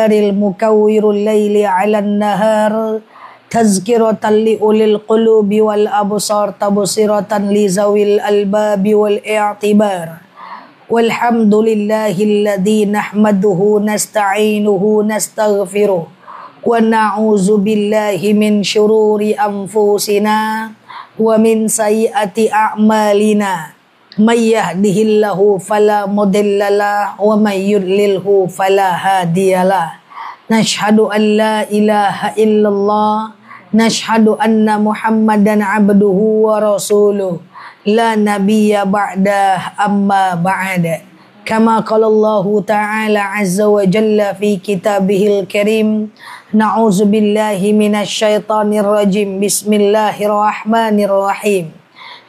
mukawwirul laili 'alan nahar tazkiratan li ulil qulubi wal absar tabsiratan li zawil albabi wal i'tibar. Walhamdulillahilladzi nahmaduhu nasta'inuhu nastaghfiruh wa na'udzu billahi min syururi anfusina wa min sayyiati a'malina. May yahdihillahu fala mudhillalah wa may yudlilhu fala hadiyalah. Nashhadu an la ilaha illallah, nashhadu anna Muhammadan abduhu wa rasuluh, la nabiyya ba'dah amma ba'da. Kama qala Allah ta'ala azza wa jalla fi kitabihil karim, na'udzu billahi minasy syaithanir rajim. Bismillahirrahmanirrahim.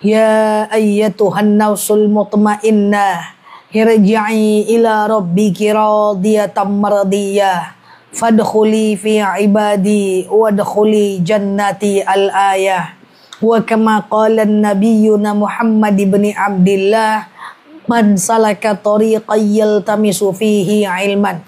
Ya ayyatuhan nafsul mutmainnah, irji'i ila rabbiki radiyatan mardiyah, fadkhuli fi ibadi wadkhuli jannati al-ayah. Wa kama qala nabiyyuna Muhammad ibn Abdillah, man salaka tariqan yaltamisu fihi ilman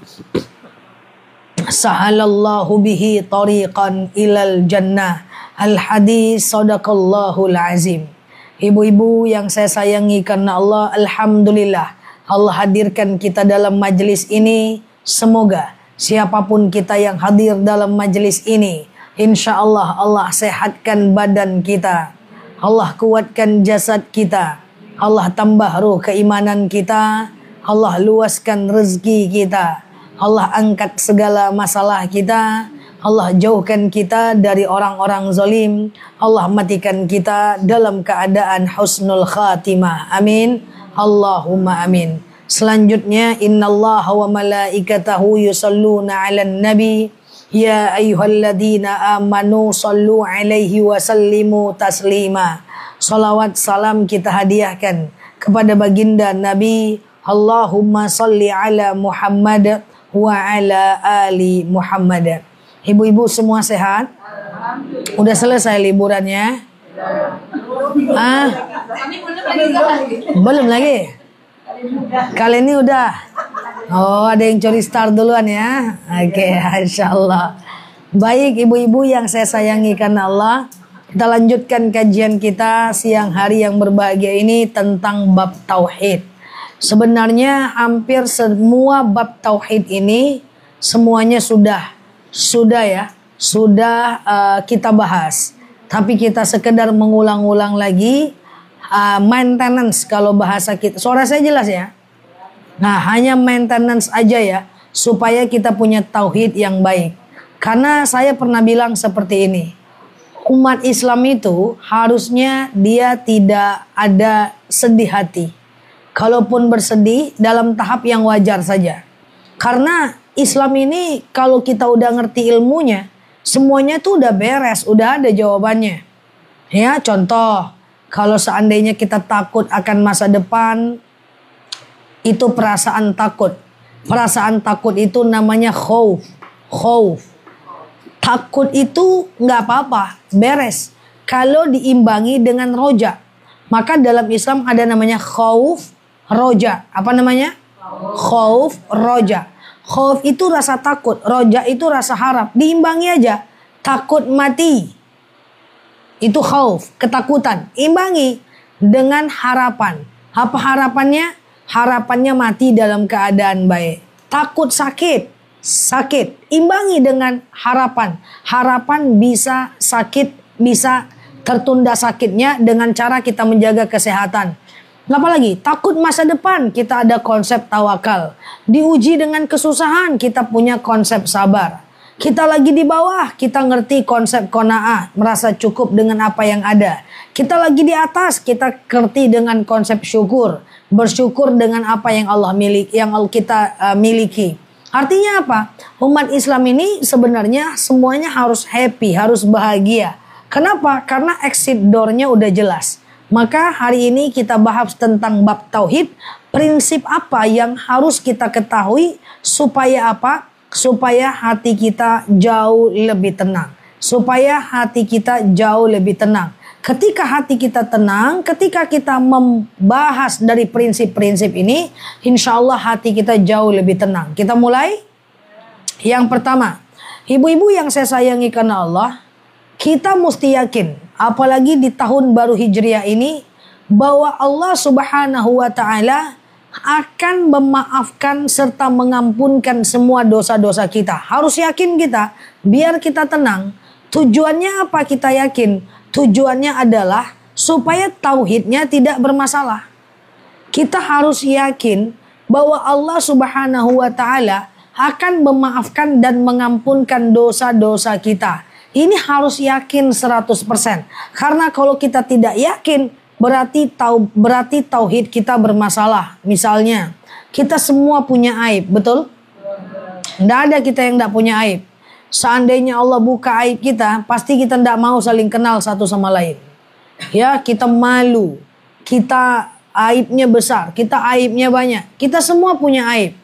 sahalallahu bihi tariqan ilal jannah. Al-hadis sadaqallahul azim. Ibu-ibu yang saya sayangi karena Allah, alhamdulillah Allah hadirkan kita dalam majelis ini. Semoga siapapun kita yang hadir dalam majelis ini, insya Allah Allah sehatkan badan kita, Allah kuatkan jasad kita, Allah tambah ruh keimanan kita, Allah luaskan rezeki kita, Allah angkat segala masalah kita, Allah jauhkan kita dari orang-orang zalim, Allah matikan kita dalam keadaan husnul khatimah. Amin. Allahumma amin. Selanjutnya, innallaha wa malaikatahu yusalluna 'alan nabi ya ayyuhalladzina amanu sallu 'alaihi wa sallimu taslima. Salawat salam kita hadiahkan kepada baginda Nabi. Allahumma salli ala Muhammad wa ala ali Muhammad. Ibu-ibu semua sehat? Udah selesai liburannya? Belum lagi? Kali ini udah? Oh, ada yang curi start duluan ya? Oke, insyaallah. Baik ibu-ibu yang saya sayangi karena Allah, kita lanjutkan kajian kita siang hari yang berbahagia ini tentang bab tauhid. Sebenarnya hampir semua bab tauhid ini semuanya sudah kita bahas. Tapi kita sekedar mengulang-ulang lagi, maintenance kalau bahasa kita. Suara saya jelas ya? Nah, hanya maintenance aja ya, supaya kita punya tauhid yang baik. Karena saya pernah bilang seperti ini, umat Islam itu harusnya dia tidak ada sedih hati. Kalaupun bersedih dalam tahap yang wajar saja. Karena Islam ini kalau kita udah ngerti ilmunya, semuanya tuh udah beres, udah ada jawabannya. Ya, contoh, kalau seandainya kita takut akan masa depan, itu perasaan takut. Perasaan takut itu namanya khauf. Takut itu nggak apa-apa, beres. Kalau diimbangi dengan roja. Maka dalam Islam ada namanya khauf, roja. Apa namanya? Khauf, roja. Khauf itu rasa takut, roja itu rasa harap. Diimbangi aja. Takut mati. Itu khauf, ketakutan. Imbangi dengan harapan. Apa harapannya? Harapannya mati dalam keadaan baik. Takut sakit. Imbangi dengan harapan. Harapan bisa sakit, bisa tertunda sakitnya dengan cara kita menjaga kesehatan. Apalagi takut masa depan, kita ada konsep tawakal. Diuji dengan kesusahan, kita punya konsep sabar. Kita lagi di bawah, kita ngerti konsep qanaah, merasa cukup dengan apa yang ada. Kita lagi di atas, kita ngerti dengan konsep syukur, bersyukur dengan apa yang Allah miliki, kita miliki. Artinya apa? Umat Islam ini sebenarnya semuanya harus happy, harus bahagia. Kenapa? Karena exit door-nya udah jelas. Maka hari ini kita bahas tentang bab tauhid, prinsip apa yang harus kita ketahui supaya apa? Supaya hati kita jauh lebih tenang. Ketika hati kita tenang, ketika kita membahas dari prinsip-prinsip ini, insya Allah hati kita jauh lebih tenang. Kita mulai? Yang pertama, ibu-ibu yang saya sayangi karena Allah, kita mesti yakin, apalagi di tahun baru Hijriah ini, bahwa Allah Subhanahu wa Ta'ala akan memaafkan serta mengampunkan semua dosa-dosa kita. Harus yakin kita, biar kita tenang. Tujuannya apa kita yakin? Tujuannya adalah supaya tauhidnya tidak bermasalah. Kita harus yakin bahwa Allah Subhanahu wa Ta'ala akan memaafkan dan mengampunkan dosa-dosa kita. Ini harus yakin 100%. Karena kalau kita tidak yakin, berarti tauhid kita bermasalah. Misalnya, kita semua punya aib, betul? Tidak ada kita yang tidak punya aib. Seandainya Allah buka aib kita, pasti kita tidak mau saling kenal satu sama lain. Ya, kita malu, kita aibnya besar, kita aibnya banyak. Kita semua punya aib.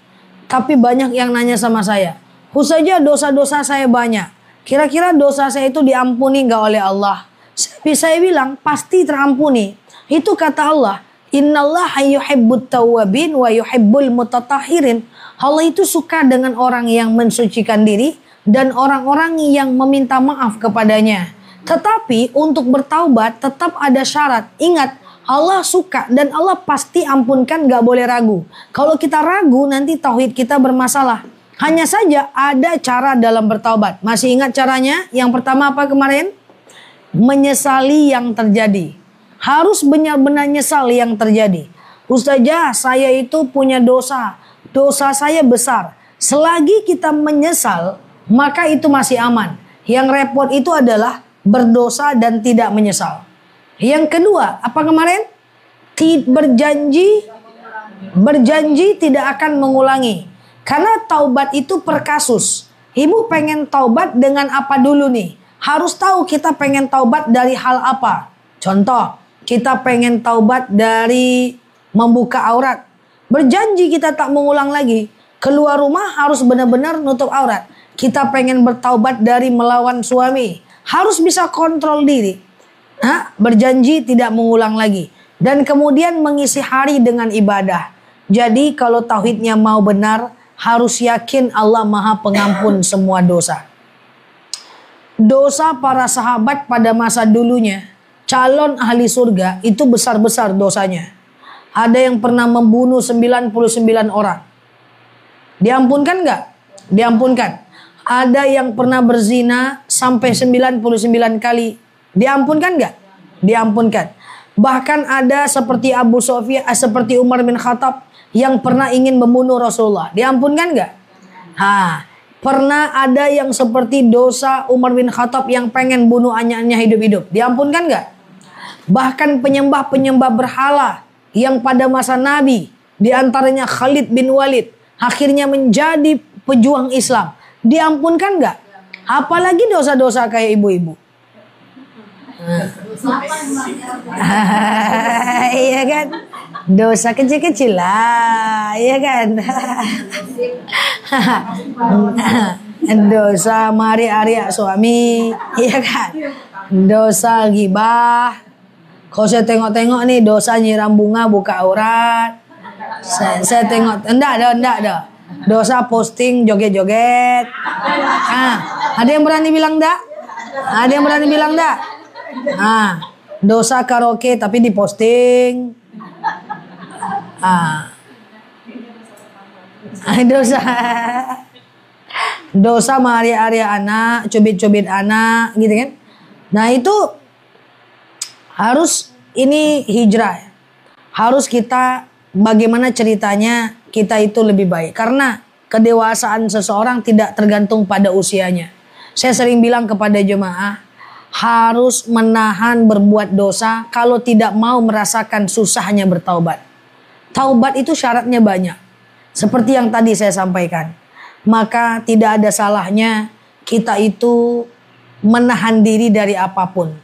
Tapi banyak yang nanya sama saya, saja dosa-dosa saya banyak. Kira-kira dosa saya itu diampuni nggak oleh Allah? Saya bilang pasti terampuni. Itu kata Allah, Innallaha yuhibbut tawwabin wa yuhibbul mutatahhirin. Allah itu suka dengan orang yang mensucikan diri dan orang-orang yang meminta maaf kepadanya. Tetapi untuk bertaubat tetap ada syarat. Ingat, Allah suka dan Allah pasti ampunkan, gak boleh ragu. Kalau kita ragu nanti tauhid kita bermasalah. Hanya saja ada cara dalam bertaubat. Masih ingat caranya? Yang pertama apa kemarin? Menyesali yang terjadi. Harus benar-benar nyesal yang terjadi. Ustazah, saya itu punya dosa. Dosa saya besar. Selagi kita menyesal, maka itu masih aman. Yang repot itu adalah berdosa dan tidak menyesal. Yang kedua, apa kemarin? Berjanji tidak akan mengulangi. Karena taubat itu per kasus. Ibu pengen taubat dengan apa dulu nih? Harus tahu kita pengen taubat dari hal apa. Contoh, kita pengen taubat dari membuka aurat. Berjanji kita tak mengulang lagi. Keluar rumah harus benar-benar nutup aurat. Kita pengen bertaubat dari melawan suami. Harus bisa kontrol diri. Berjanji tidak mengulang lagi. Dan kemudian mengisi hari dengan ibadah. Jadi kalau tauhidnya mau benar, harus yakin Allah Maha Pengampun semua dosa. Dosa para sahabat pada masa dulunya, calon ahli surga itu besar-besar dosanya. Ada yang pernah membunuh 99 orang. Diampunkan nggak? Diampunkan. Ada yang pernah berzina sampai 99 kali. Diampunkan nggak? Diampunkan. Bahkan ada seperti Abu Sufyan, seperti Umar bin Khattab yang pernah ingin membunuh Rasulullah. Diampunkan nggak? Pernah ada yang seperti dosa Umar bin Khattab yang pengen bunuh anaknya hidup-hidup. Diampunkan nggak? Bahkan penyembah-penyembah berhala yang pada masa Nabi, diantaranya Khalid bin Walid, akhirnya menjadi pejuang Islam. Diampunkan nggak? Apalagi dosa-dosa kayak ibu-ibu. Iya kan? Dosa kecil-kecil lah, iya kan? Dosa mari-ari suami, iya kan? Dosa gibah. Kalau saya tengok-tengok nih, dosa nyiram bunga buka aurat. Saya tengok, enggak ada. Dosa posting joget-joget. Ada yang berani bilang enggak? Ada yang berani bilang enggak? Dosa karaoke tapi diposting. Dosa mari-ari anak, cubit-cubit anak, gitu kan? Nah itu harus ini hijrah. Harus kita bagaimana ceritanya kita itu lebih baik. Karena kedewasaan seseorang tidak tergantung pada usianya. Saya sering bilang kepada jemaah, harus menahan berbuat dosa kalau tidak mau merasakan susahnya bertaubat. Taubat itu syaratnya banyak. Seperti yang tadi saya sampaikan. Maka tidak ada salahnya kita itu menahan diri dari apapun.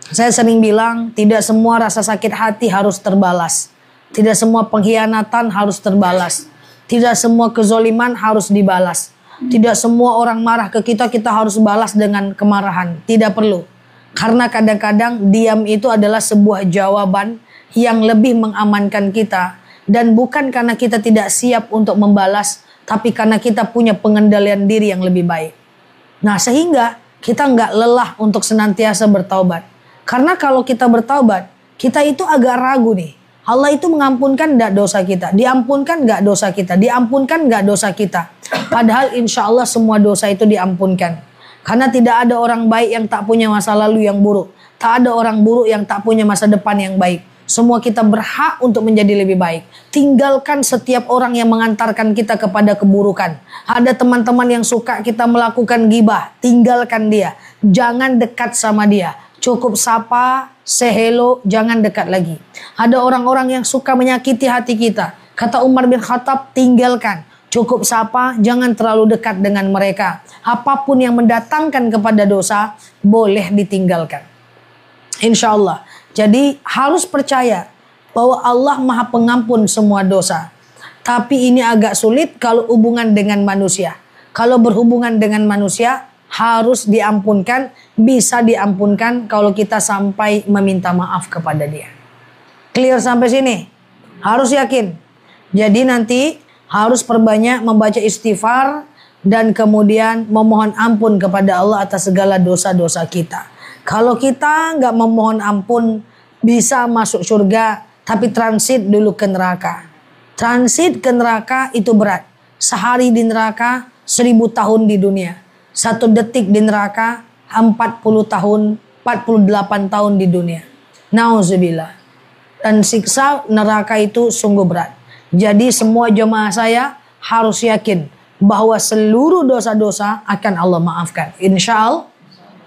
Saya sering bilang, tidak semua rasa sakit hati harus terbalas. Tidak semua pengkhianatan harus terbalas. Tidak semua kezoliman harus dibalas. Tidak semua orang marah ke kita harus balas dengan kemarahan. Tidak perlu. Karena kadang-kadang diam itu adalah sebuah jawaban yang lebih mengamankan kita. Dan bukan karena kita tidak siap untuk membalas, tapi karena kita punya pengendalian diri yang lebih baik. Nah, sehingga kita nggak lelah untuk senantiasa bertaubat. Karena kalau kita bertaubat, kita itu agak ragu nih. Allah itu mengampunkan nggak dosa kita? Diampunkan nggak dosa kita? Diampunkan nggak dosa kita? Padahal insya Allah semua dosa itu diampunkan. Karena tidak ada orang baik yang tak punya masa lalu yang buruk. Tak ada orang buruk yang tak punya masa depan yang baik. Semua kita berhak untuk menjadi lebih baik. Tinggalkan setiap orang yang mengantarkan kita kepada keburukan. Ada teman-teman yang suka kita melakukan ghibah. Tinggalkan dia. Jangan dekat sama dia. Cukup sapa, say hello, jangan dekat lagi. Ada orang-orang yang suka menyakiti hati kita. Kata Umar bin Khattab, tinggalkan. Cukup sapa, jangan terlalu dekat dengan mereka. Apapun yang mendatangkan kepada dosa, boleh ditinggalkan. Insya Allah. Jadi harus percaya bahwa Allah Maha Pengampun semua dosa. Tapi ini agak sulit kalau hubungan dengan manusia. Kalau berhubungan dengan manusia, harus diampunkan, bisa diampunkan kalau kita sampai meminta maaf kepada dia. Clear sampai sini? Harus yakin. Jadi nanti harus perbanyak membaca istighfar dan kemudian memohon ampun kepada Allah atas segala dosa-dosa kita. Kalau kita nggak memohon ampun, bisa masuk surga, tapi transit dulu ke neraka. Transit ke neraka itu berat. Sehari di neraka, 1000 tahun di dunia. 1 detik di neraka, 40 tahun, 48 tahun di dunia. Nauzubillah. Dan siksa neraka itu sungguh berat. Jadi semua jemaah saya harus yakin bahwa seluruh dosa-dosa akan Allah maafkan. Insya Allah.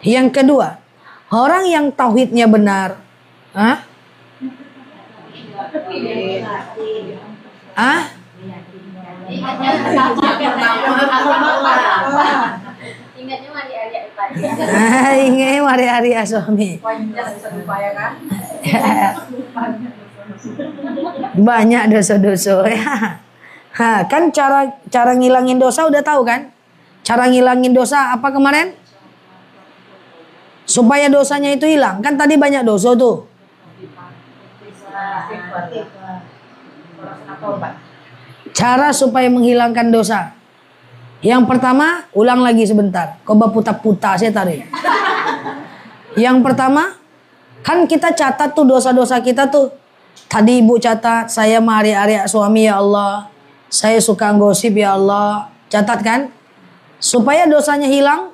Yang kedua, orang yang tauhidnya benar. Hah? Hah? Ingatnya hari-hari suami. Banyak dosa-dosa ya. Kan cara ngilangin dosa udah tahu kan? Cara ngilangin dosa apa kemarin? Supaya dosanya itu hilang. Kan tadi banyak dosa tuh. Cara supaya menghilangkan dosa. Yang pertama, ulang lagi sebentar. Coba putar-putar saya tarik. Yang pertama, kan kita catat tuh dosa-dosa kita tuh. Tadi ibu catat, saya mari-ari suami ya Allah. Saya suka gosip ya Allah. Catat kan? Supaya dosanya hilang,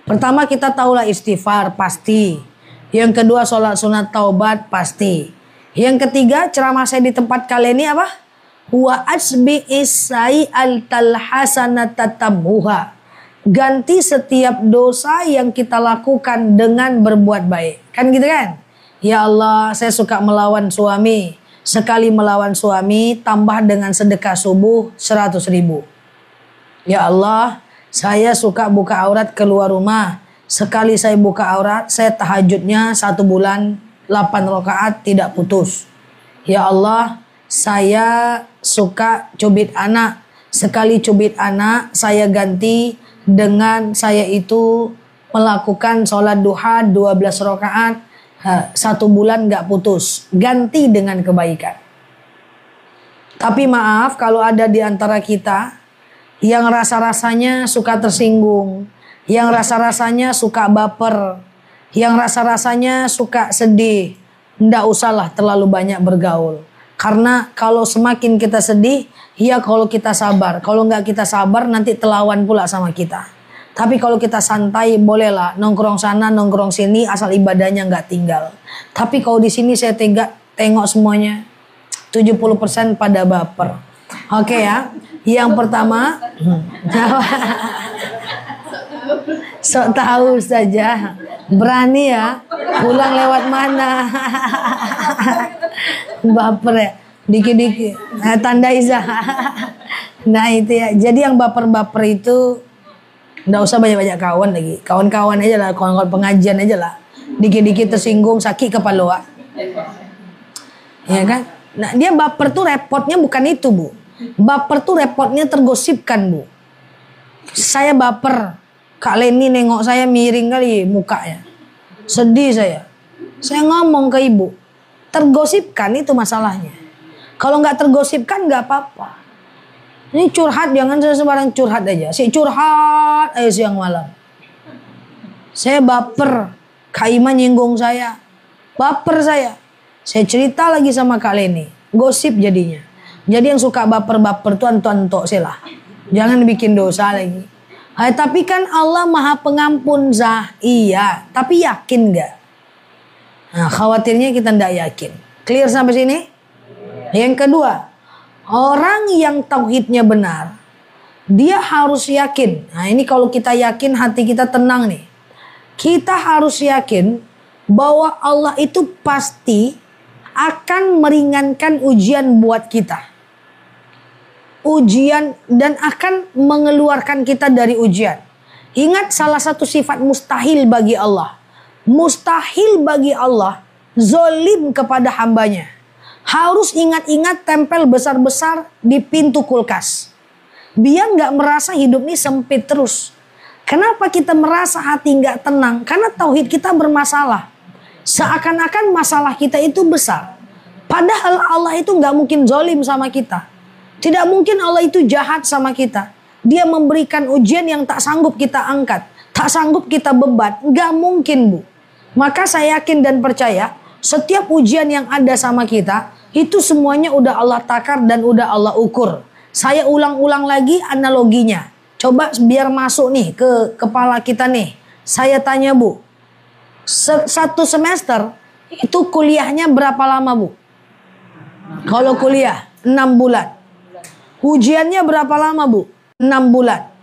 pertama kita tahulah istighfar pasti. Yang kedua sholat sunat taubat pasti. Yang ketiga ceramah saya di tempat kalian ini apa? Wa asbi'is sayyi'atal hasanata tamhuha. Ganti setiap dosa yang kita lakukan dengan berbuat baik. Kan gitu kan? Ya Allah, saya suka melawan suami. Sekali melawan suami, tambah dengan sedekah subuh 100.000. Ya Allah, saya suka buka aurat keluar rumah. Sekali saya buka aurat, saya tahajudnya 1 bulan 8 rakaat tidak putus. Ya Allah, saya suka cubit anak. Sekali cubit anak, saya ganti dengan saya itu melakukan sholat duha 12 rakaat 1 bulan gak putus. Ganti dengan kebaikan. Tapi maaf kalau ada di antara kita yang rasa-rasanya suka tersinggung, yang rasa-rasanya suka baper, yang rasa-rasanya suka sedih. Nggak usahlah terlalu banyak bergaul. Karena kalau semakin kita sedih, ya kalau kita sabar. Kalau nggak kita sabar, nanti telawan pula sama kita. Tapi kalau kita santai, bolehlah nongkrong sana, nongkrong sini, asal ibadahnya nggak tinggal. Tapi kalau di sini saya tengok semuanya, 70% pada baper. Oke ya, yang pertama, sok tahu saja, berani ya, pulang lewat mana, baper ya, dikit-dikit, tanda izah. Nah itu ya, jadi yang baper-baper itu nggak usah banyak-banyak kawan lagi, kawan-kawan aja lah, kawan-kawan pengajian aja lah, dikit-dikit tersinggung sakit kepala, ya kan? Nah dia baper tuh repotnya bukan itu bu, baper tuh repotnya tergosipkan bu. Saya baper, Kak Leni nengok saya miring kali mukanya, sedih saya ngomong ke ibu, tergosipkan itu masalahnya. Kalau nggak tergosipkan nggak apa-apa. Ini curhat, jangan saya sembarang curhat aja. Si curhat aja siang malam. Saya baper. Kak Ima nyinggung saya. Baper saya. Saya cerita lagi sama Kak Leni. Gosip jadinya. Jadi yang suka baper-baper tuh anto-anto silah. Jangan bikin dosa lagi. Tapi kan Allah Maha Pengampun Zah. Iya. Tapi yakin gak? Nah, khawatirnya kita ndak yakin. Clear sampai sini? Yang kedua. Orang yang tauhidnya benar, dia harus yakin. Nah ini kalau kita yakin hati kita tenang nih. Kita harus yakin bahwa Allah itu pasti akan meringankan ujian buat kita. Ujian dan akan mengeluarkan kita dari ujian. Ingat salah satu sifat mustahil bagi Allah. Mustahil bagi Allah zolim kepada hambanya. Harus ingat-ingat tempel besar-besar di pintu kulkas. Biar gak merasa hidup ini sempit terus. Kenapa kita merasa hati gak tenang? Karena tauhid kita bermasalah. Seakan-akan masalah kita itu besar. Padahal Allah itu gak mungkin zolim sama kita. Tidak mungkin Allah itu jahat sama kita. Dia memberikan ujian yang tak sanggup kita angkat. Tak sanggup kita beban. Gak mungkin, Bu. Maka saya yakin dan percaya setiap ujian yang ada sama kita, itu semuanya udah Allah takar dan udah Allah ukur. Saya ulang-ulang lagi analoginya. Coba biar masuk nih ke kepala kita nih. Saya tanya Bu, satu semester itu kuliahnya berapa lama Bu? Kalau kuliah 6 bulan. Ujiannya berapa lama Bu? 6 bulan.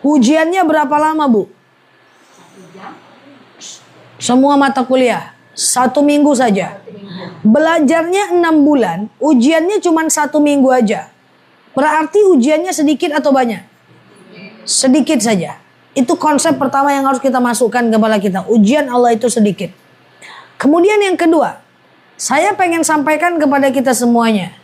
Ujiannya berapa lama Bu? Semua mata kuliah 1 minggu saja. Belajarnya 6 bulan, ujiannya cuma 1 minggu aja. Berarti ujiannya sedikit atau banyak? Sedikit saja. Itu konsep pertama yang harus kita masukkan ke kepala kita. Ujian Allah itu sedikit. Kemudian yang kedua, saya pengen sampaikan kepada kita semuanya.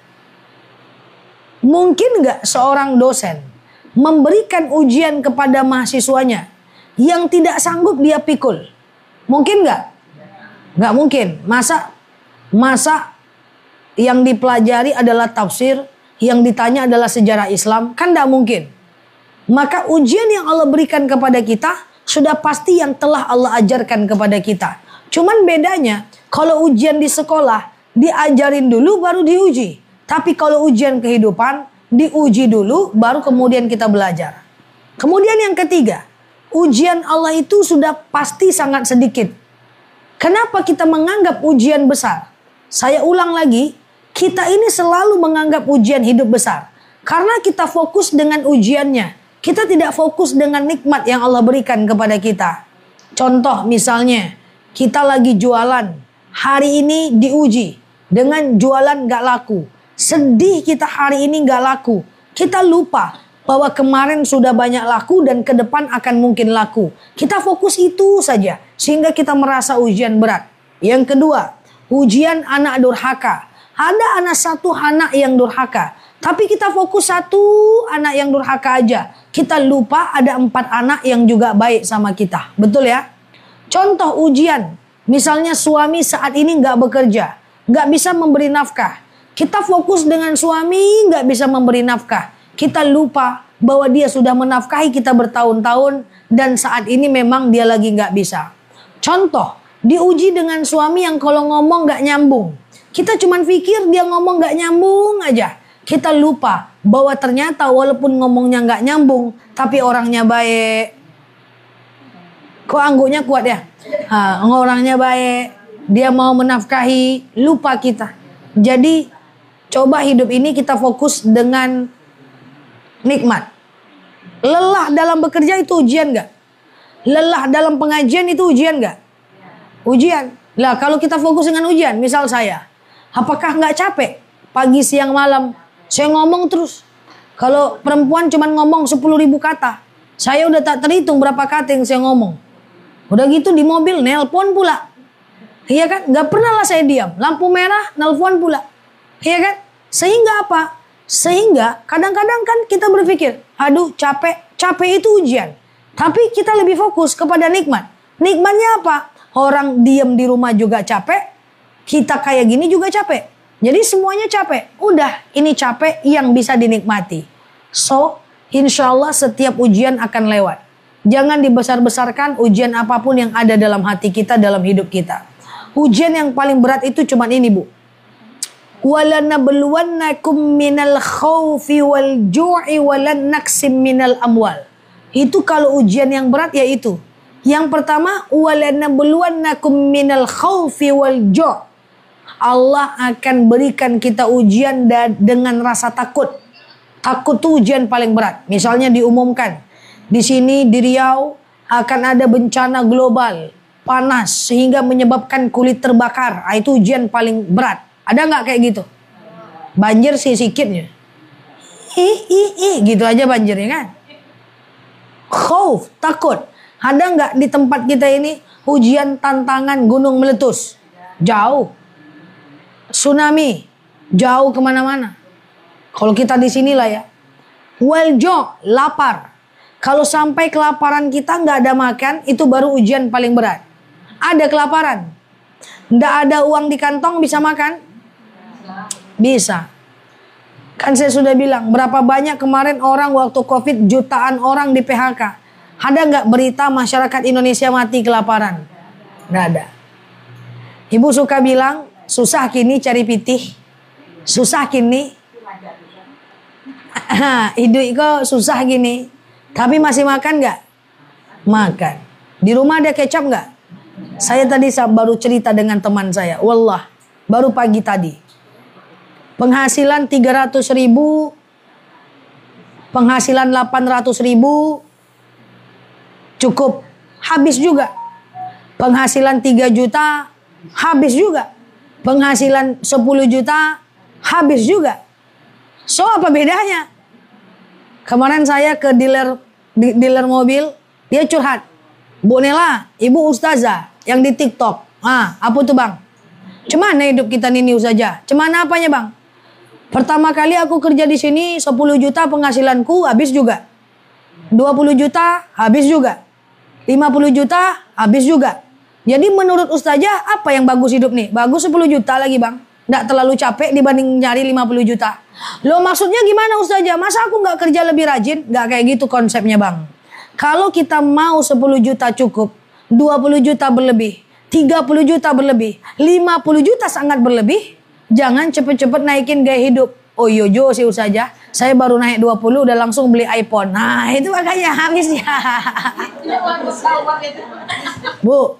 Mungkin nggak seorang dosen memberikan ujian kepada mahasiswanya yang tidak sanggup dia pikul? Mungkin nggak? Nggak mungkin. Masa yang dipelajari adalah tafsir, yang ditanya adalah sejarah Islam? Kan nggak mungkin. Maka ujian yang Allah berikan kepada kita sudah pasti yang telah Allah ajarkan kepada kita. Cuman bedanya kalau ujian di sekolah diajarin dulu baru diuji. Tapi kalau ujian kehidupan diuji dulu baru kemudian kita belajar. Kemudian yang ketiga, ujian Allah itu sudah pasti sangat sedikit. Kenapa kita menganggap ujian besar? Saya ulang lagi, kita ini selalu menganggap ujian hidup besar. Karena kita fokus dengan ujiannya. Kita tidak fokus dengan nikmat yang Allah berikan kepada kita. Contoh misalnya, kita lagi jualan. Hari ini diuji dengan jualan gak laku. Sedih kita hari ini gak laku. Kita lupa bahwa kemarin sudah banyak laku dan ke depan akan mungkin laku. Kita fokus itu saja sehingga kita merasa ujian berat. Yang kedua, ujian anak durhaka. Ada satu anak yang durhaka, tapi kita fokus satu anak yang durhaka aja. Kita lupa ada 4 anak yang juga baik sama kita. Betul ya? Contoh ujian, misalnya suami saat ini nggak bekerja, nggak bisa memberi nafkah. Kita fokus dengan suami nggak bisa memberi nafkah. Kita lupa bahwa dia sudah menafkahi kita bertahun-tahun dan saat ini memang dia lagi nggak bisa. Contoh, diuji dengan suami yang kalau ngomong nggak nyambung. Kita cuman pikir dia ngomong nggak nyambung aja. Kita lupa bahwa ternyata walaupun ngomongnya nggak nyambung, tapi orangnya baik. Kok angguknya kuat ya? Orangnya baik, dia mau menafkahi, lupa kita. Jadi coba hidup ini kita fokus dengan nikmat. Lelah dalam bekerja itu ujian gak? Lelah dalam pengajian itu ujian gak? Ujian. Lah kalau kita fokus dengan ujian, misal saya, apakah gak capek? Pagi, siang, malam, saya ngomong terus. Kalau perempuan cuma ngomong 10.000 kata, saya udah tak terhitung berapa kata yang saya ngomong. Udah gitu di mobil, nelpon pula. Iya kan? Gak pernah lah saya diam. Lampu merah, nelpon pula. Iya kan? Sehingga apa? Sehingga kadang-kadang kan kita berpikir, aduh capek. Capek itu ujian. Tapi kita lebih fokus kepada nikmat. Nikmatnya apa? Orang diam di rumah juga capek. Kita kayak gini juga capek. Jadi semuanya capek. Udah, ini capek yang bisa dinikmati. So, insya Allah setiap ujian akan lewat. Jangan dibesar-besarkan ujian apapun yang ada dalam hati kita, dalam hidup kita. Ujian yang paling berat itu cuma ini, Bu. وَلَنَبْلُوَنَّكُمْ مِنَ الْخَوْفِ وَالْجُوعِ وَلَنَّقْسِمْ مِنَ الْأَمْوَالِ. Itu kalau ujian yang berat yaitu. Yang pertama, وَلَنَبْلُوَنَّكُمْ مِنَ الْخَوْفِ وَالْجُوعِ. Allah akan berikan kita ujian dengan rasa takut. Takut itu ujian paling berat. Misalnya diumumkan, di sini di Riau akan ada bencana global, panas sehingga menyebabkan kulit terbakar. Itu ujian paling berat. Ada nggak kayak gitu? Banjir sih sikitnya. Gitu aja banjirnya kan. Khauf, takut. Ada nggak di tempat kita ini ujian tantangan gunung meletus? Jauh. Tsunami, jauh kemana-mana. Kalau kita di sinilah ya. Waljo, lapar. Kalau sampai kelaparan kita nggak ada makan, itu baru ujian paling berat. Ada kelaparan, nggak ada uang di kantong, bisa makan? Bisa. Kan saya sudah bilang, berapa banyak kemarin orang waktu COVID, jutaan orang di PHK. Ada nggak berita masyarakat Indonesia mati kelaparan? Nggak ada. Ibu suka bilang, susah kini cari pitih. Susah kini. Hidup kok susah gini. Tapi masih makan nggak? Makan. Di rumah ada kecap nggak? Saya tadi baru cerita dengan teman saya. Wallah, baru pagi tadi. Penghasilan 300.000, penghasilan 800.000, cukup. Habis juga. Penghasilan 3 juta, habis juga. Penghasilan 10 juta, habis juga. So, apa bedanya? Kemarin saya ke dealer mobil, dia curhat. Bu Nela, ibu ustazah yang di TikTok. Apa tuh bang? Cemana hidup kita ini ustazah? Cemana apanya bang? Pertama kali aku kerja di sini 10 juta penghasilanku habis juga. 20 juta habis juga. 50 juta habis juga. Jadi menurut ustazah apa yang bagus hidup nih? Bagus 10 juta lagi bang. Nggak terlalu capek dibanding nyari 50 juta. Loh maksudnya gimana ustazah? Masa aku nggak kerja lebih rajin? Nggak kayak gitu konsepnya bang. Kalau kita mau 10 juta cukup, 20 juta berlebih, 30 juta berlebih, 50 juta sangat berlebih, jangan cepet-cepet naikin gaya hidup. Oh yojo sih ustazah, saya baru naik 20 udah langsung beli iPhone. Nah itu makanya habis ya. Bu.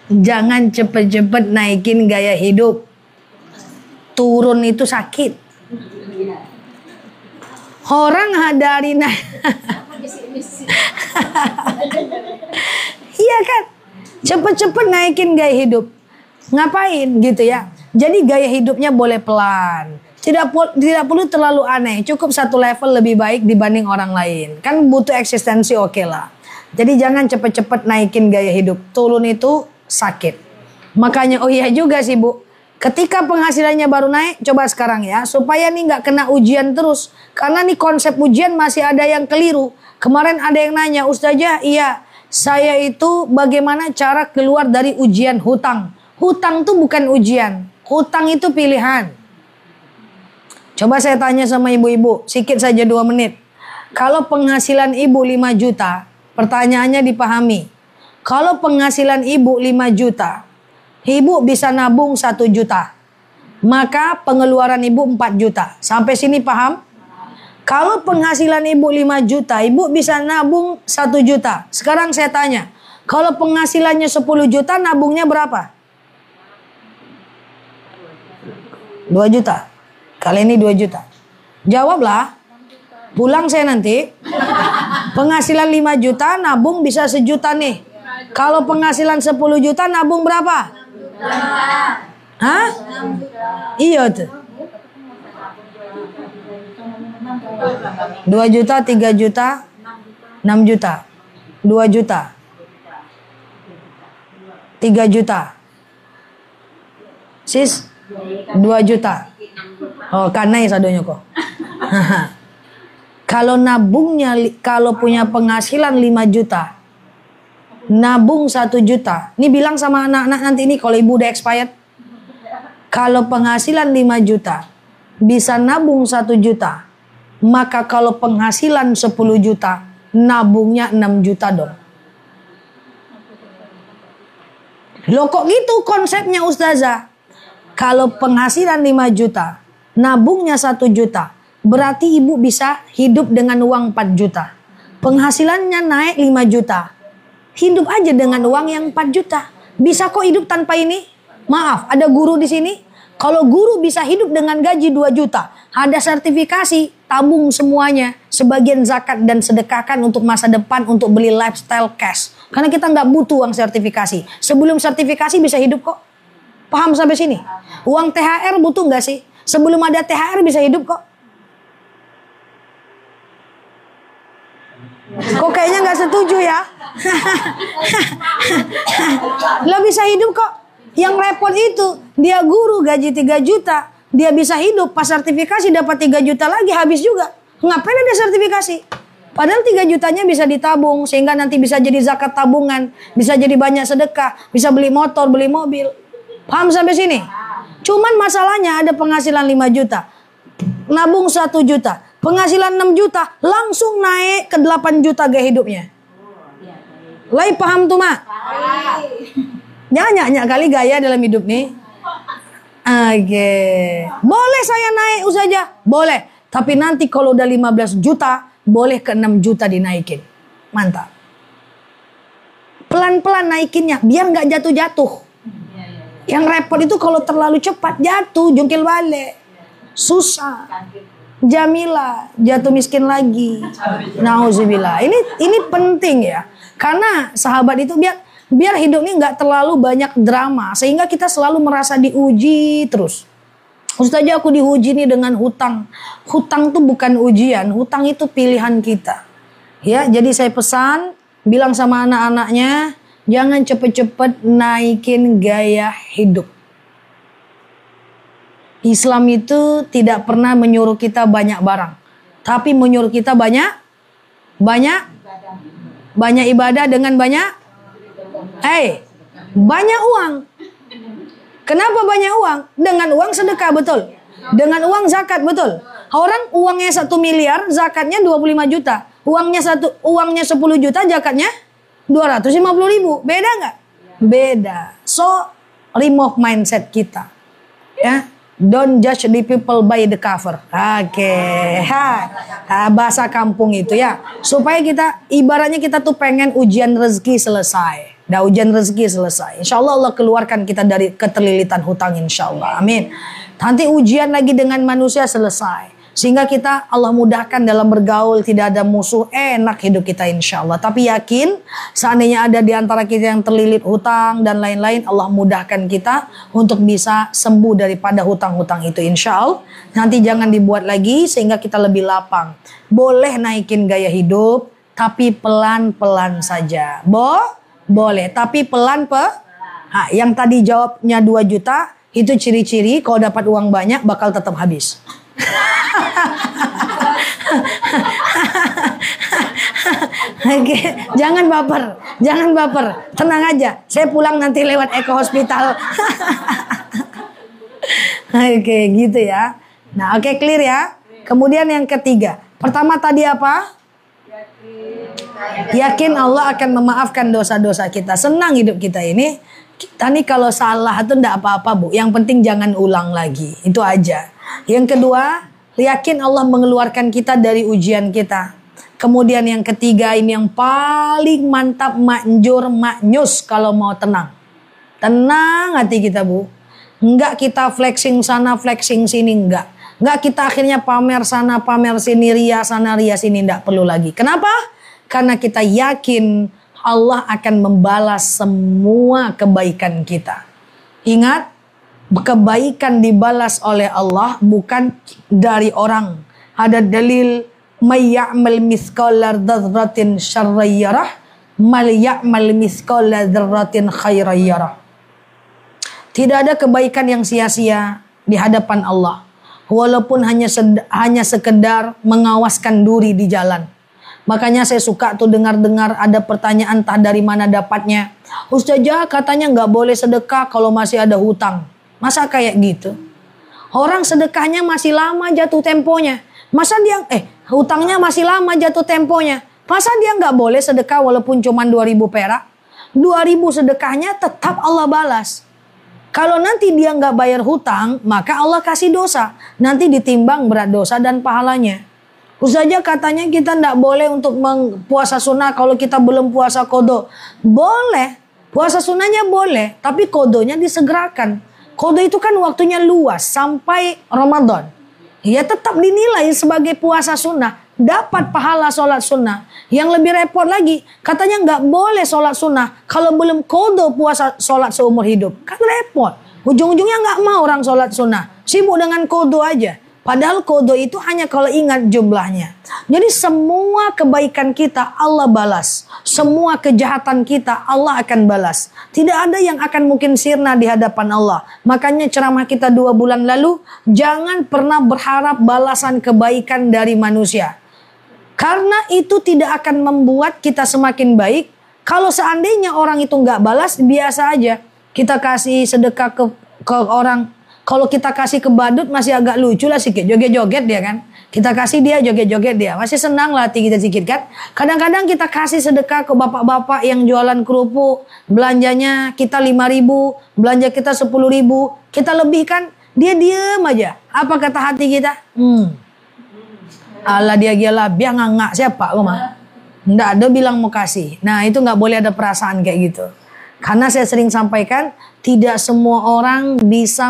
Jangan cepet-cepet naikin gaya hidup. Turun itu sakit. Orang hadari iya kan? Cepet-cepet naikin gaya hidup. Ngapain gitu ya? Jadi gaya hidupnya boleh pelan. Tidak perlu terlalu aneh. Cukup satu level lebih baik dibanding orang lain. Kan butuh eksistensi oke lah. Jadi jangan cepet-cepet naikin gaya hidup. Turun itu sakit. Makanya oh iya juga sih Bu. Ketika penghasilannya baru naik, coba sekarang ya. Supaya nih gak kena ujian terus. Karena nih konsep ujian masih ada yang keliru. Kemarin ada yang nanya, Ustazah iya. Saya itu bagaimana cara keluar dari ujian hutang. Hutang itu bukan ujian. Hutang itu pilihan. Coba saya tanya sama ibu-ibu. Sikit saja 2 menit. Kalau penghasilan ibu 5 juta. Pertanyaannya dipahami. Kalau penghasilan ibu 5 juta. Ibu bisa nabung 1 juta. Maka pengeluaran ibu 4 juta. Sampai sini paham? Kalau penghasilan ibu 5 juta. Ibu bisa nabung 1 juta. Sekarang saya tanya. Kalau penghasilannya 10 juta. Nabungnya berapa? 2 juta. Kali ini 2 juta. Jawablah. Pulang saya nanti. Penghasilan 5 juta. Nabung bisa 1 juta nih. Kalau penghasilan 10 juta. Nabung berapa? Hah? Iya tuh. 2 juta, 3 juta, 6 juta, 2 juta, 3 juta. Sis, 2 juta. Oh, kanai sadonya kok. Kalau nabungnya, kalau punya penghasilan 5 juta, nabung 1 juta. Ini bilang sama anak-anak nanti ini kalau ibu udah expired. Kalau penghasilan 5 juta, bisa nabung 1 juta, maka kalau penghasilan 10 juta, nabungnya 6 juta dong. Loh kok gitu konsepnya Ustazah? Kalau penghasilan 5 juta, nabungnya 1 juta, berarti ibu bisa hidup dengan uang 4 juta. Penghasilannya naik 5 juta. Hidup aja dengan uang yang 4 juta. Bisa kok hidup tanpa ini? Maaf, ada guru di sini? Kalau guru bisa hidup dengan gaji 2 juta, ada sertifikasi, tabung semuanya, sebagian zakat dan sedekahkan untuk masa depan, untuk beli lifestyle cash. Karena kita nggak butuh uang sertifikasi. Sebelum sertifikasi bisa hidup kok. Paham sampai sini? Uang THR butuh nggak sih? Sebelum ada THR bisa hidup kok. Kok kayaknya nggak setuju ya? Lo bisa hidup kok. Yang repot itu, dia guru gaji 3 juta, dia bisa hidup, pas sertifikasi dapat 3 juta lagi, habis juga. Ngapain ada sertifikasi? Padahal 3 jutanya bisa ditabung, sehingga nanti bisa jadi zakat tabungan, bisa jadi banyak sedekah, bisa beli motor, beli mobil. Paham sampai sini? Cuman masalahnya ada penghasilan 5 juta, nabung 1 juta. Penghasilan 6 juta langsung naik ke 8 juta gaya hidupnya. Lai paham tuh mak? Nyanyi kali gaya dalam hidup nih. Oke. Boleh saya naik saja? Boleh. Tapi nanti kalau udah 15 juta, boleh ke 6 juta dinaikin. Mantap. Pelan-pelan naikinnya, biar nggak jatuh-jatuh. Yang repot itu kalau terlalu cepat, jatuh, jungkil balik. Susah. Jamila jatuh miskin lagi. Nauzubillah. Ini penting ya. Karena sahabat itu biar hidupnya nggak terlalu banyak drama, sehingga kita selalu merasa diuji terus. Ustazah aku diuji nih dengan hutang. Hutang tuh bukan ujian, hutang itu pilihan kita. Ya, jadi saya pesan, bilang sama anak-anaknya, jangan cepet-cepet naikin gaya hidup. Islam itu tidak pernah menyuruh kita banyak barang, tapi menyuruh kita banyak ibadah dengan banyak uang. Kenapa banyak uang? Dengan uang sedekah, betul. Dengan uang zakat, betul. Orang uangnya 1 miliar, zakatnya 25 juta. Uangnya 10 juta, zakatnya 250 ribu. Beda nggak? Beda. So, remove mindset kita. Ya. Don't judge the people by the cover. Oke. Bahasa kampung itu ya. Supaya kita, ibaratnya kita tuh pengen ujian rezeki selesai. Dah ujian rezeki selesai. Insya Allah Allah keluarkan kita dari keterlilitan hutang, insya Allah. Amin. Nanti ujian lagi dengan manusia selesai. Sehingga kita Allah mudahkan dalam bergaul, tidak ada musuh, enak hidup kita insya Allah. Tapi yakin seandainya ada di antara kita yang terlilit hutang dan lain-lain, Allah mudahkan kita untuk bisa sembuh daripada hutang-hutang itu insya Allah. Nanti jangan dibuat lagi sehingga kita lebih lapang. Boleh naikin gaya hidup, tapi pelan-pelan saja. Boleh, tapi yang tadi jawabnya 2 juta, itu ciri-ciri kalau dapat uang banyak bakal tetap habis. Oke, jangan baper, tenang aja. Saya pulang nanti lewat Eko Hospital. Oke, gitu ya. Nah, oke, clear ya. Kemudian yang ketiga, pertama tadi apa? Yakin Allah akan memaafkan dosa-dosa kita. Senang hidup kita ini. Kita nih kalau salah itu enggak apa-apa, Bu. Yang penting jangan ulang lagi. Itu aja. Yang kedua, yakin Allah mengeluarkan kita dari ujian kita. Kemudian yang ketiga, ini yang paling mantap, makjur, maknyus kalau mau tenang. Tenang hati kita, Bu. Enggak kita flexing sana, flexing sini, enggak. Enggak kita akhirnya pamer sana, pamer sini, ria sana, ria sini, enggak perlu lagi. Kenapa? Karena kita yakin Allah akan membalas semua kebaikan kita. Ingat, kebaikan dibalas oleh Allah bukan dari orang. Ada dalil may ya'mal mithqala dzarratin syarran yarah, may ya'mal mithqala dzarratin khairan yarah. Tidak ada kebaikan yang sia-sia di hadapan Allah. Walaupun hanya sekedar mengawaskan duri di jalan. Makanya saya suka tuh dengar-dengar ada pertanyaan entah dari mana dapatnya. Ustazah katanya nggak boleh sedekah kalau masih ada hutang. Masa kayak gitu? Orang sedekahnya masih lama jatuh temponya. Masa dia, hutangnya masih lama jatuh temponya. Masa dia nggak boleh sedekah walaupun cuma 2.000 perak? 2.000 sedekahnya tetap Allah balas. Kalau nanti dia nggak bayar hutang, maka Allah kasih dosa. Nanti ditimbang berat dosa dan pahalanya. Ustazah katanya kita nggak boleh untuk puasa sunnah kalau kita belum puasa kodo. Boleh, puasa sunnahnya boleh, tapi kodonya disegerakan. Kodo itu kan waktunya luas sampai Ramadan. Ya tetap dinilai sebagai puasa sunnah. Dapat pahala sholat sunnah. Yang lebih repot lagi, katanya nggak boleh sholat sunnah kalau belum kodo puasa sholat seumur hidup. Kan repot. Ujung-ujungnya nggak mau orang sholat sunnah. Sibuk dengan kodo aja. Padahal kodo itu hanya kalau ingat jumlahnya. Jadi semua kebaikan kita Allah balas. Semua kejahatan kita Allah akan balas. Tidak ada yang akan mungkin sirna di hadapan Allah. Makanya ceramah kita 2 bulan lalu, jangan pernah berharap balasan kebaikan dari manusia. Karena itu tidak akan membuat kita semakin baik. Kalau seandainya orang itu nggak balas, biasa aja. Kita kasih sedekah ke orang. Kalau kita kasih ke badut masih agak lucu lah sedikit. Joget-joget dia kan. Kita kasih dia joget-joget dia. Masih senang lah hati kita sedikit kan. Kadang-kadang kita kasih sedekah ke bapak-bapak yang jualan kerupuk. Belanjanya kita 5.000. Belanja kita 10.000. Kita lebihkan. Dia diem aja. Apa kata hati kita? Alah dia gila. Biar ngangak siapa rumah. Nggak ada bilang mau kasih. Nah itu nggak boleh ada perasaan kayak gitu. Karena saya sering sampaikan. Tidak semua orang bisa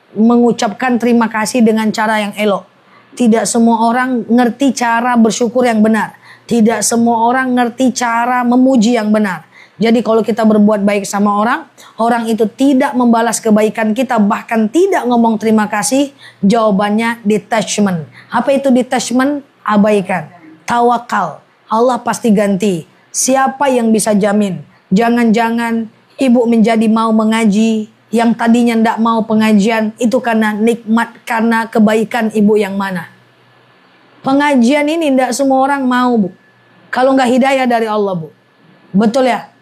mengucapkan terima kasih dengan cara yang elok. Tidak semua orang ngerti cara bersyukur yang benar. Tidak semua orang ngerti cara memuji yang benar. Jadi kalau kita berbuat baik sama orang, orang itu tidak membalas kebaikan kita, bahkan tidak ngomong terima kasih, jawabannya detachment. Apa itu detachment? Abaikan. Tawakal. Allah pasti ganti. Siapa yang bisa jamin? Jangan-jangan ibu menjadi mau mengaji, yang tadinya tidak mau pengajian, itu karena nikmat, karena kebaikan ibu yang mana. Pengajian ini tidak semua orang mau, Bu. Kalau nggak hidayah dari Allah, Bu. Betul ya?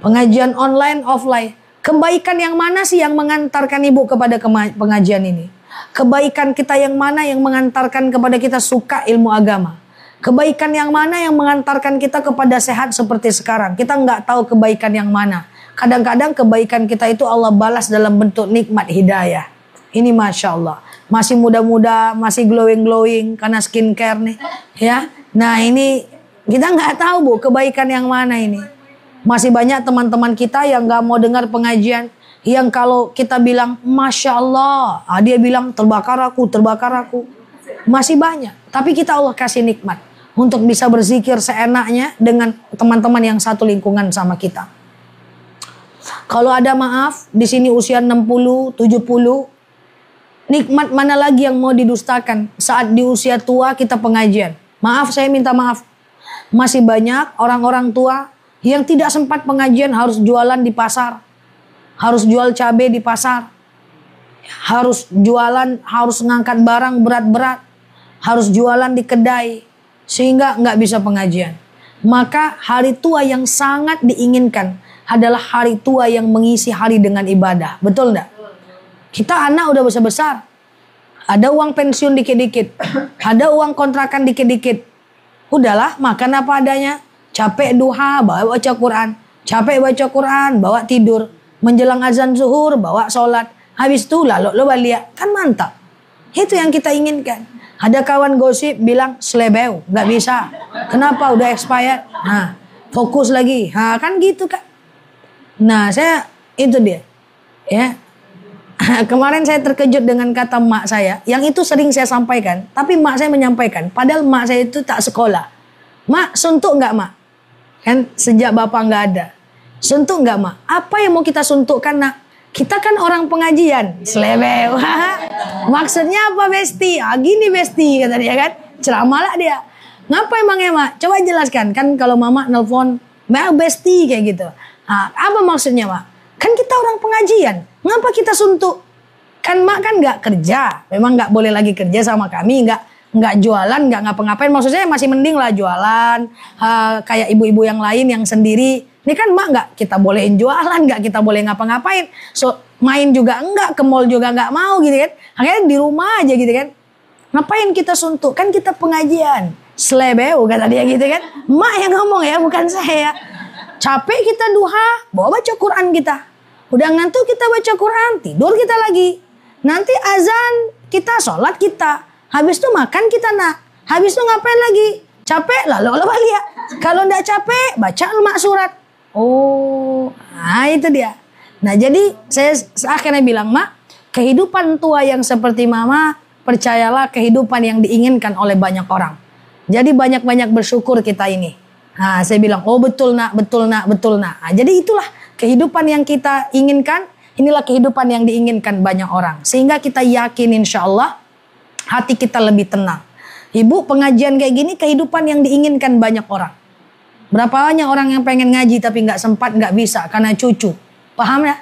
Pengajian online, offline. Kebaikan yang mana sih yang mengantarkan ibu kepada pengajian ini? Kebaikan kita yang mana yang mengantarkan kepada kita suka ilmu agama? Kebaikan yang mana yang mengantarkan kita kepada sehat seperti sekarang? Kita nggak tahu kebaikan yang mana. Kadang-kadang kebaikan kita itu Allah balas dalam bentuk nikmat hidayah. Ini Masya Allah. Masih muda-muda, masih glowing-glowing karena skincare nih. Ya, nah ini kita nggak tahu Bu kebaikan yang mana ini. Masih banyak teman-teman kita yang nggak mau dengar pengajian. Yang kalau kita bilang Masya Allah, dia bilang terbakar aku. Masih banyak. Tapi kita Allah kasih nikmat untuk bisa berzikir seenaknya dengan teman-teman yang satu lingkungan sama kita. Kalau ada maaf, di sini usia 60, 70, nikmat mana lagi yang mau didustakan saat di usia tua kita pengajian? Maaf, saya minta maaf. Masih banyak orang-orang tua yang tidak sempat pengajian harus jualan di pasar. Harus jual cabai di pasar. Harus jualan, harus ngangkat barang berat-berat. Harus jualan di kedai. Sehingga nggak bisa pengajian. Maka hari tua yang sangat diinginkan adalah hari tua yang mengisi hari dengan ibadah. Betul enggak? Kita anak udah besar-besar. Ada uang pensiun dikit-dikit. Ada uang kontrakan dikit-dikit. Udahlah, makan apa adanya. Capek duha, bawa baca Quran. Capek baca Quran, bawa tidur. Menjelang azan zuhur, bawa sholat. Habis itu lalu lo balik. Kan mantap. Itu yang kita inginkan. Ada kawan gosip bilang selebeu. Nggak bisa. Kenapa? Udah expired. Nah, fokus lagi. Nah, kan gitu kan. Nah, saya itu dia. Ya. Kemarin saya terkejut dengan kata mak saya, yang itu sering saya sampaikan, tapi mak saya menyampaikan, padahal mak saya itu tak sekolah. Mak, suntuk nggak mak? Kan sejak bapak nggak ada. Suntuk nggak mak? Apa yang mau kita suntukkan nak? Kita kan orang pengajian. Selebeu. Maksudnya apa Besti? Gini Besti kata dia kan. Ceramah lah dia. Ngapa emangnya mak? Coba jelaskan. Kan kalau mama nelfon, mak Besti kayak gitu. Apa maksudnya mak? Kan kita orang pengajian. Ngapa kita suntuk? Kan mak kan nggak kerja. Memang nggak boleh lagi kerja sama kami. Nggak jualan, nggak ngapa-ngapain. Maksud saya masih mending lah jualan. Kayak ibu-ibu yang lain yang sendiri. Ini kan mak nggak kita bolehin jualan. Nggak kita boleh ngapa-ngapain. So main juga enggak, ke mall juga enggak mau gitu kan. Akhirnya di rumah aja gitu kan. Ngapain kita suntuk? Kan kita pengajian. Slebeu kata dia gitu kan. Mak yang ngomong ya, bukan saya. Capek kita duha, bawa baca Quran kita. Udah ngantuk kita baca Quran, tidur kita lagi. Nanti azan, kita sholat kita. Habis itu makan kita nak. Habis itu ngapain lagi? Capek lalu balik. Kalau enggak capek, baca mak surat. Oh, nah itu dia. Nah jadi saya akhirnya bilang, Mak, kehidupan tua yang seperti Mama, percayalah kehidupan yang diinginkan oleh banyak orang. Jadi banyak-banyak bersyukur kita ini. Nah saya bilang, oh betul nak, betul nak, betul nak. Nah, jadi itulah kehidupan yang kita inginkan. Inilah kehidupan yang diinginkan banyak orang. Sehingga kita yakin insya Allah hati kita lebih tenang. Ibu, pengajian kayak gini kehidupan yang diinginkan banyak orang. Berapa banyak orang yang pengen ngaji tapi nggak sempat, nggak bisa karena cucu. Paham ya?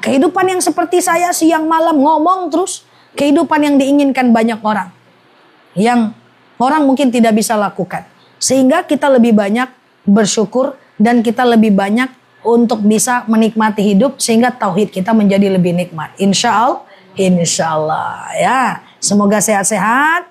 Kehidupan yang seperti saya siang malam ngomong terus. Kehidupan yang diinginkan banyak orang. Yang orang mungkin tidak bisa lakukan. Sehingga kita lebih banyak bersyukur dan kita lebih banyak untuk bisa menikmati hidup sehingga tauhid kita menjadi lebih nikmat. Insya Allah ya. Semoga sehat-sehat.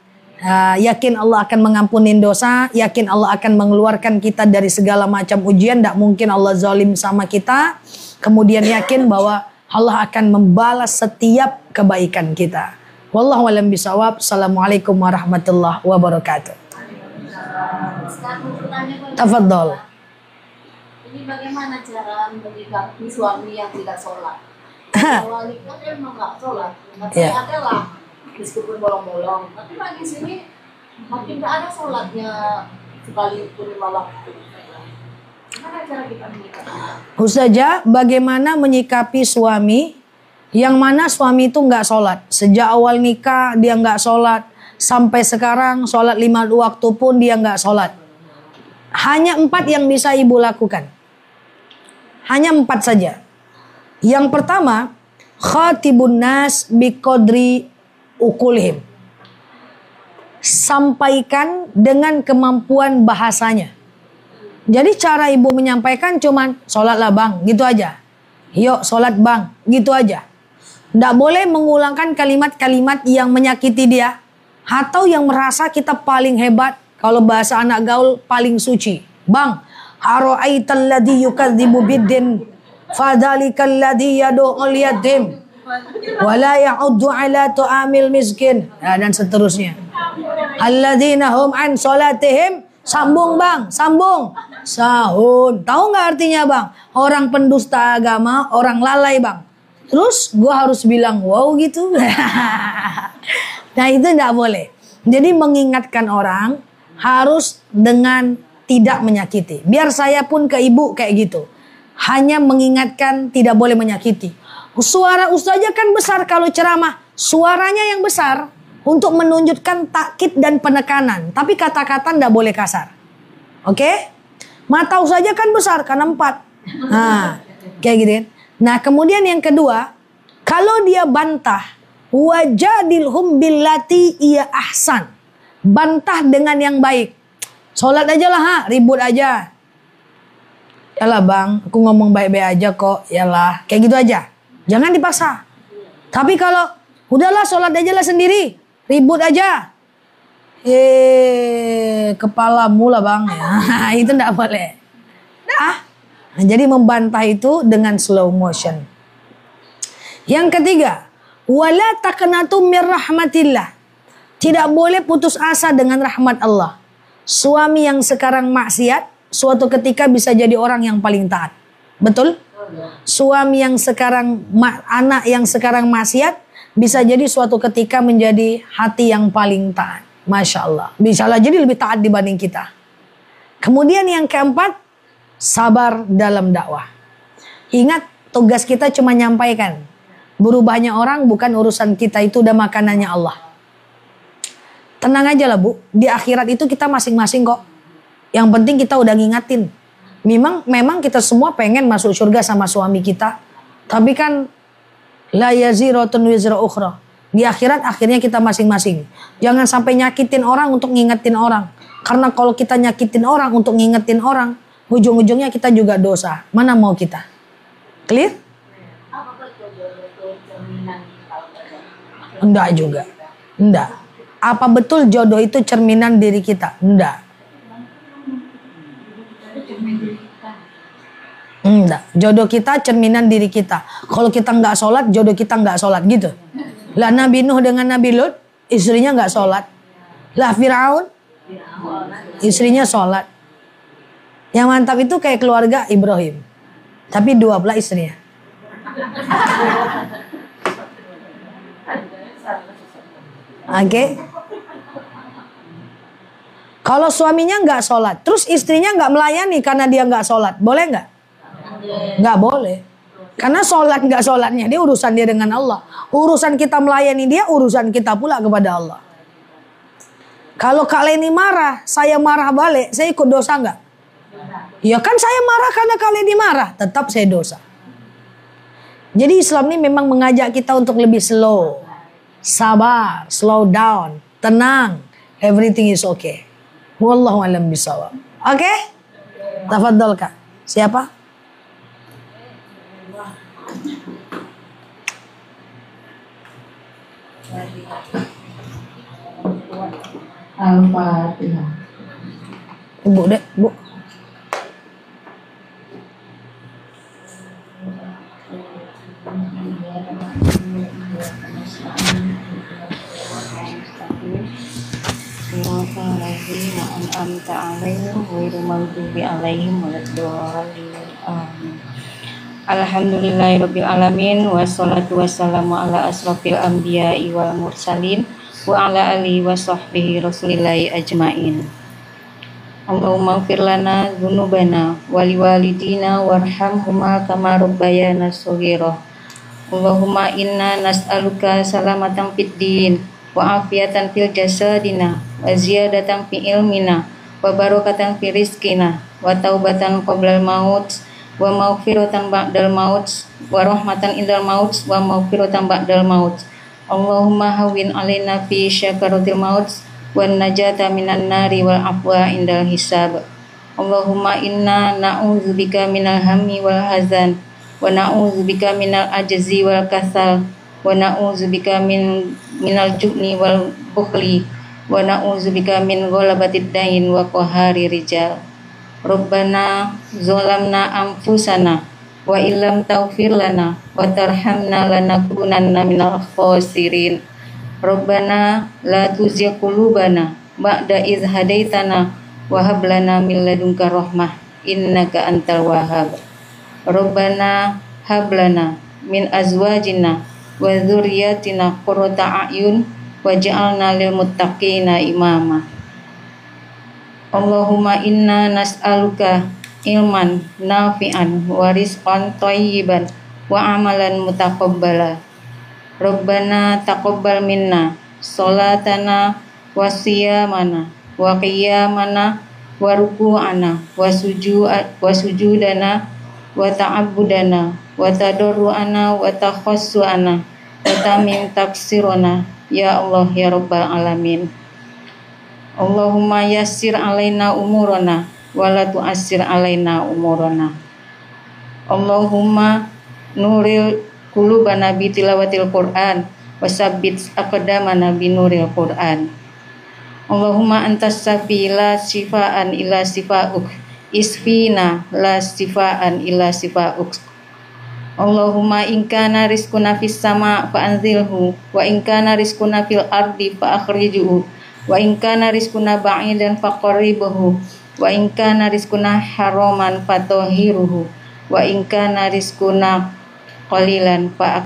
Yakin Allah akan mengampunin dosa. Yakin Allah akan mengeluarkan kita dari segala macam ujian. Tidak mungkin Allah zalim sama kita. Kemudian yakin bahwa Allah akan membalas setiap kebaikan kita. Wallahu a'lam bishawab. Assalamualaikum warahmatullahi wabarakatuh. Tafadhol. Ini bagaimana cara menyikapi suami yang tidak sholat? Awal nikah kan memang nggak sholat, tapi adalah meskipun bolong-bolong. Tapi lagi sini makin nggak ada sholatnya sekalipun 5 waktu. Gimana cara kita menyikapi? Ustazah, bagaimana menyikapi suami yang mana suami itu nggak sholat? Sejak awal nikah dia nggak sholat, sampai sekarang sholat 5 waktu pun dia nggak sholat. Hanya 4 yang bisa ibu lakukan. Hanya 4 saja. Yang pertama, khatibun nas biqadri ukulihim. Sampaikan dengan kemampuan bahasanya. Jadi cara ibu menyampaikan cuman sholatlah bang, gitu aja. Yuk sholat bang, gitu aja. Tidak boleh mengulangkan kalimat-kalimat yang menyakiti dia. Atau yang merasa kita paling hebat. Kalau bahasa anak gaul paling suci. Bang, ara'aital ladzi yukadzibu biddin fadzalikal ladzi yad'ul yatim wala ya'uddu ala tu'amil miskin. Dan seterusnya. Alladzina hum an salatihim, sambung bang, sambung. Sahun. Tahu nggak artinya bang? Orang pendusta agama, orang lalai bang. Terus gua harus bilang wow gitu. Nah itu tidak boleh. Jadi mengingatkan orang harus dengan tidak menyakiti. Biar saya pun ke ibu kayak gitu. Hanya mengingatkan, tidak boleh menyakiti. Suara ustazah kan besar kalau ceramah. Suaranya yang besar untuk menunjukkan takkid dan penekanan. Tapi kata-kata tidak boleh kasar. Oke? Mata ustazah kan besar karena 4. Nah, kayak gitu kan. Nah, kemudian yang kedua, kalau dia bantah, wajadilhum billati iya ahsan. Bantah dengan yang baik. Sholat aja lah ha, ribut aja. Yalah bang, aku ngomong baik-baik aja kok. Yalah, kayak gitu aja. Jangan dipaksa. Tapi kalau udahlah sholat aja lah sendiri, ribut aja. Kepalamu lah bang. Itu enggak boleh. Nah, jadi membantah itu dengan slow motion. Yang ketiga, wala taqnatu mir rahmatillah. Tidak boleh putus asa dengan rahmat Allah. Suami yang sekarang maksiat, suatu ketika bisa jadi orang yang paling taat. Betul? Suami yang sekarang, anak yang sekarang maksiat, bisa jadi suatu ketika menjadi hati yang paling taat. Masya Allah. Bisa lah jadi lebih taat dibanding kita. Kemudian yang keempat, sabar dalam dakwah. Ingat, tugas kita cuma nyampaikan. Berubahnya orang bukan urusan kita, itu udah makanannya Allah. Tenang aja lah bu, di akhirat itu kita masing-masing kok. Yang penting kita udah ngingatin. Memang kita semua pengen masuk surga sama suami kita. Tapi kan la yaziratun wizra ukhra. Di akhirat akhirnya kita masing-masing. Jangan sampai nyakitin orang untuk ngingetin orang. Karena kalau kita nyakitin orang untuk ngingetin orang, ujung-ujungnya kita juga dosa. Mana mau kita? Clear? Enggak juga. Enggak. Apa betul jodoh itu cerminan diri kita? Enggak. Enggak. Jodoh kita cerminan diri kita. Kalau kita nggak sholat, jodoh kita nggak sholat gitu. Lah Nabi Nuh dengan Nabi Lut, istrinya nggak sholat. Lah Firaun, istrinya sholat. Yang mantap itu kayak keluarga Ibrahim. Tapi 2 belah istrinya. Oke. Kalau suaminya nggak sholat, terus istrinya nggak melayani karena dia nggak sholat, boleh nggak? Nggak boleh. Karena sholat nggak sholatnya dia urusan dia dengan Allah. Urusan kita melayani dia, urusan kita pula kepada Allah. Kalau Kak Leni marah, saya marah balik, saya ikut dosa nggak? Ya kan saya marah karena Kak Leni marah, tetap saya dosa. Jadi Islam ini memang mengajak kita untuk lebih slow, sabar, slow down, tenang, everything is okay. Wallahu a'lam bishawab. Oke? Tafadhol Kak. Siapa? Al-Fatihah. Bu, dek, Bu. Alhamdulillahirabbil alamin wassalatu wassalamu ala asrofil anbiya'i wal mursalin wa ala alihi wa sahbihi rasulillahi ajmain. Allahumma ighfir lana dzunubana wa liwalidina warhamhuma kama rabbayana shaghira. Allahumma inna nas'aluka salamatan fid din wa afiyatan fil jasadina wa ziyadatan fi ilmina wa barakatan fi rizqina wa taubatan qoblal maut wa maghfiratan ba'dal maut wa rahmatan indal maut wa maghfiratan ba'dal maut. Allahumma hawwin alaina fi syakaratil maut wan najata minan nari wal afwa indal hisab. Allahumma inna na'udzubika minal hammi wal hazan wa na'udzubika minal ajzi wal kasal wa na'udzubika minal jubni wal bukhli wa na'udzubika min ghalabatid dain wa qahari rijal. Rabbana zalamna anfusana wa illam taghfir lana wa tarhamna lanakunanna minal khasirin. Rabbana la tuzigh qulubana ba'da idh hadaitana wa hab lana min ladunka rahmah innaka antal wahhab. Rabbana hab lana min azwajina wa dzurriyyatina qurrata a'yun waj'alna lil muttaqina imama. Allahumma inna nas'aluka ilman nafi'an wa rizqan thayyiban wa amalan mutaqabbala. Rabbana taqabbal minna sholatana wa siyamana wa qiyamana wa ruku'ana wa sujudana wa ta'abbudana wa tadarru'ana wa takhassu'ana wa tamim taksirona ya Allah ya Rabbal alamin. Allahumma yassir alaina umurana wa la tu'assir alaina umurana. Allahumma nuril qulubana bi tilawatil Qur'an wa sabbit aqdamana bi nuril Qur'an. Allahumma antas safi la sifaan illa sifauk isfina la sifaan illa sifauk. Allahumma in kana rizquna fis sama fa anzilhu wa in kana rizquna fil ardi fa akhrijhu wa in kana rizquna ba'idan faqarribhu wa in kana rizquna haraman fatahhiruhu wa in kana rizquna qalilan fa